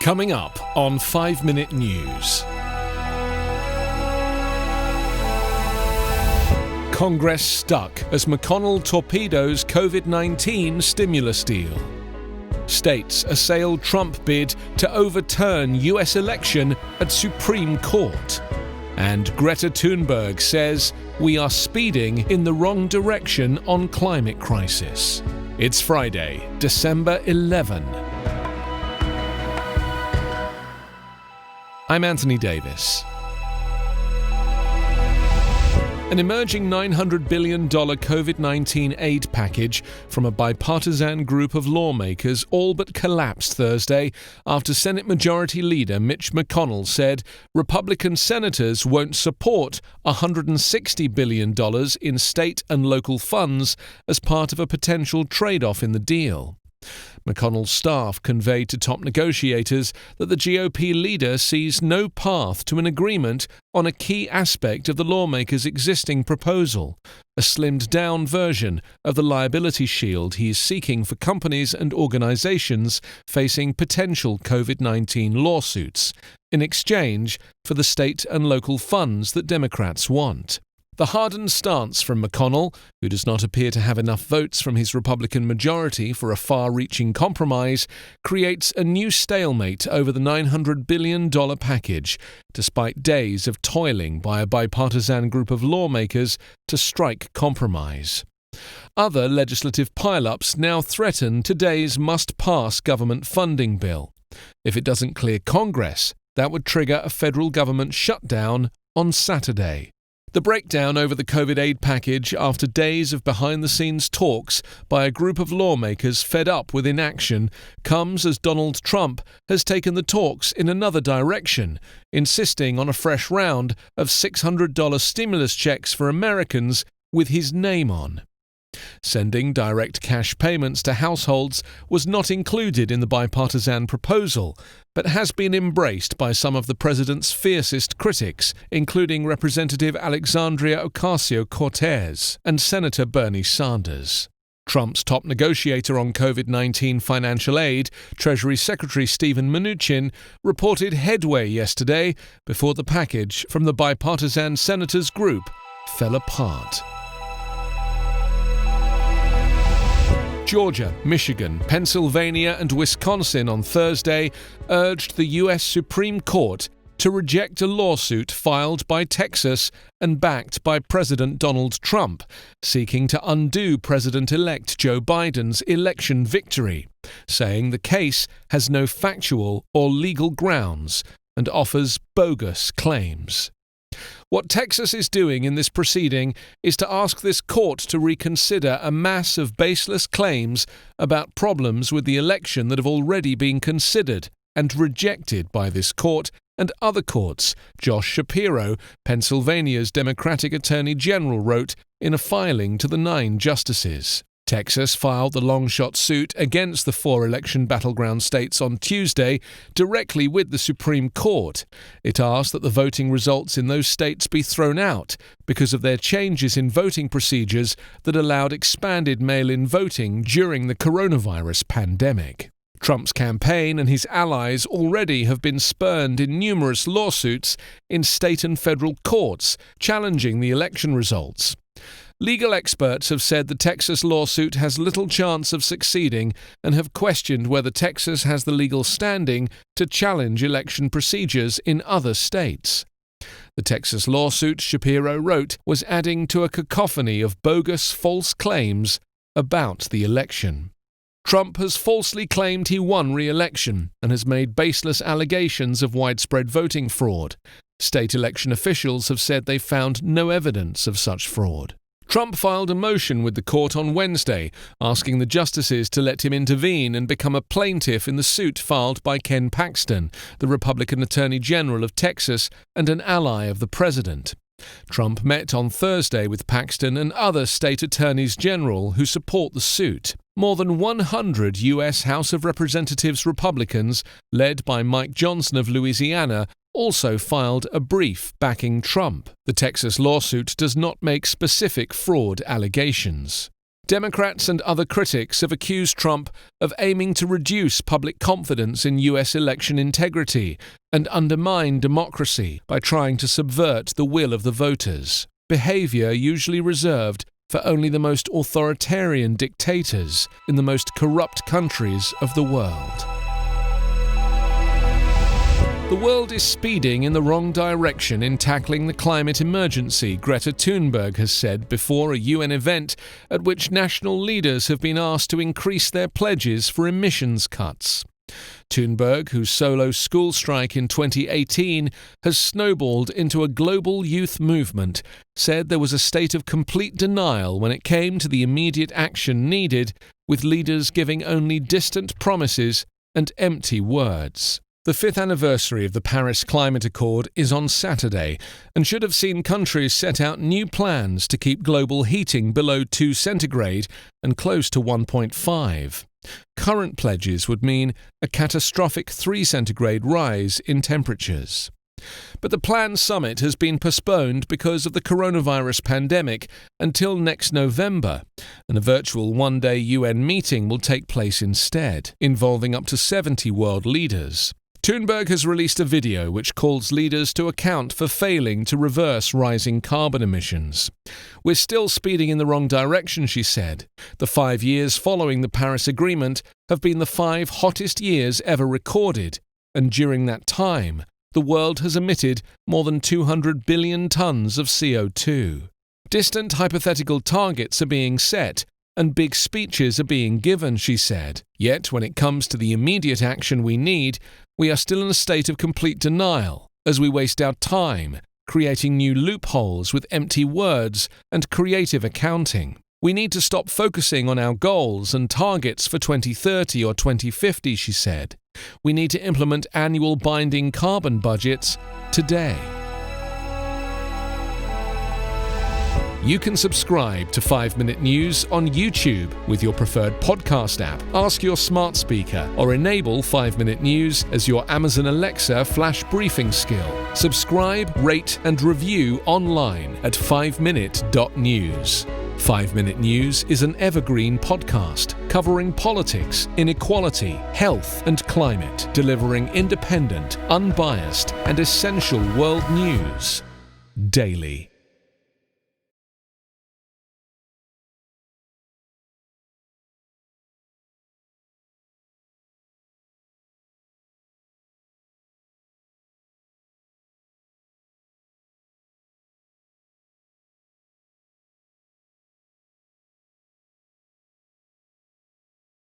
Coming up on 5 Minute News. Congress stuck as McConnell torpedoes COVID-19 stimulus deal. States assail Trump bid to overturn US election at Supreme Court. And Greta Thunberg says we are speeding in the wrong direction on climate crisis. It's Friday, December 11. I'm Anthony Davis. An emerging $900 billion COVID-19 aid package from a bipartisan group of lawmakers all but collapsed Thursday after Senate Majority Leader Mitch McConnell said Republican senators won't support $160 billion in state and local funds as part of a potential trade-off in the deal. McConnell's staff conveyed to top negotiators that the GOP leader sees no path to an agreement on a key aspect of the lawmakers' existing proposal, a slimmed-down version of the liability shield he is seeking for companies and organizations facing potential COVID-19 lawsuits, in exchange for the state and local funds that Democrats want. The hardened stance from McConnell, who does not appear to have enough votes from his Republican majority for a far-reaching compromise, creates a new stalemate over the $900 billion package, despite days of toiling by a bipartisan group of lawmakers to strike compromise. Other legislative pile-ups now threaten today's must-pass government funding bill. If it doesn't clear Congress, that would trigger a federal government shutdown on Saturday. The breakdown over the COVID aid package after days of behind-the-scenes talks by a group of lawmakers fed up with inaction comes as Donald Trump has taken the talks in another direction, insisting on a fresh round of $600 stimulus checks for Americans with his name on. Sending direct cash payments to households was not included in the bipartisan proposal, but has been embraced by some of the president's fiercest critics, including Representative Alexandria Ocasio-Cortez and Senator Bernie Sanders. Trump's top negotiator on COVID-19 financial aid, Treasury Secretary Steven Mnuchin, reported headway yesterday before the package from the bipartisan senators' group fell apart. Georgia, Michigan, Pennsylvania and Wisconsin on Thursday urged the U.S. Supreme Court to reject a lawsuit filed by Texas and backed by President Donald Trump, seeking to undo President-elect Joe Biden's election victory, saying the case has no factual or legal grounds and offers bogus claims. What Texas is doing in this proceeding is to ask this court to reconsider a mass of baseless claims about problems with the election that have already been considered and rejected by this court and other courts, Josh Shapiro, Pennsylvania's Democratic Attorney General, wrote in a filing to the 9 justices. Texas filed the long-shot suit against the 4 election battleground states on Tuesday directly with the Supreme Court. It asked that the voting results in those states be thrown out because of their changes in voting procedures that allowed expanded mail-in voting during the coronavirus pandemic. Trump's campaign and his allies already have been spurned in numerous lawsuits in state and federal courts challenging the election results. Legal experts have said the Texas lawsuit has little chance of succeeding and have questioned whether Texas has the legal standing to challenge election procedures in other states. The Texas lawsuit, Shapiro wrote, was adding to a cacophony of bogus false claims about the election. Trump has falsely claimed he won re-election and has made baseless allegations of widespread voting fraud. State election officials have said they found no evidence of such fraud. Trump filed a motion with the court on Wednesday, asking the justices to let him intervene and become a plaintiff in the suit filed by Ken Paxton, the Republican Attorney General of Texas and an ally of the president. Trump met on Thursday with Paxton and other state attorneys general who support the suit. More than 100 U.S. House of Representatives Republicans, led by Mike Johnson of Louisiana, also filed a brief backing Trump. The Texas lawsuit does not make specific fraud allegations. Democrats and other critics have accused Trump of aiming to reduce public confidence in US election integrity and undermine democracy by trying to subvert the will of the voters, behavior usually reserved for only the most authoritarian dictators in the most corrupt countries of the world. The world is speeding in the wrong direction in tackling the climate emergency, Greta Thunberg has said before a UN event at which national leaders have been asked to increase their pledges for emissions cuts. Thunberg, whose solo school strike in 2018 has snowballed into a global youth movement, said there was a state of complete denial when it came to the immediate action needed, with leaders giving only distant promises and empty words. The 5th anniversary of the Paris Climate Accord is on Saturday and should have seen countries set out new plans to keep global heating below 2 centigrade and close to 1.5. Current pledges would mean a catastrophic 3 centigrade rise in temperatures. But the planned summit has been postponed because of the coronavirus pandemic until next November, and a virtual one-day UN meeting will take place instead, involving up to 70 world leaders. Thunberg has released a video which calls leaders to account for failing to reverse rising carbon emissions. "We're still speeding in the wrong direction," she said. "The 5 years following the Paris Agreement have been the 5 hottest years ever recorded, and during that time, the world has emitted more than 200 billion tons of CO2. Distant hypothetical targets are being set, and big speeches are being given," she said. "Yet, when it comes to the immediate action we need, we are still in a state of complete denial, as we waste our time creating new loopholes with empty words and creative accounting. We need to stop focusing on our goals and targets for 2030 or 2050, she said. We need to implement annual binding carbon budgets today." You can subscribe to 5-Minute News on YouTube with your preferred podcast app. Ask your smart speaker or enable 5-Minute News as your Amazon Alexa flash briefing skill. Subscribe, rate and review online at 5minute.news. 5-Minute News is an Evergreen podcast covering politics, inequality, health and climate, delivering independent, unbiased and essential world news daily.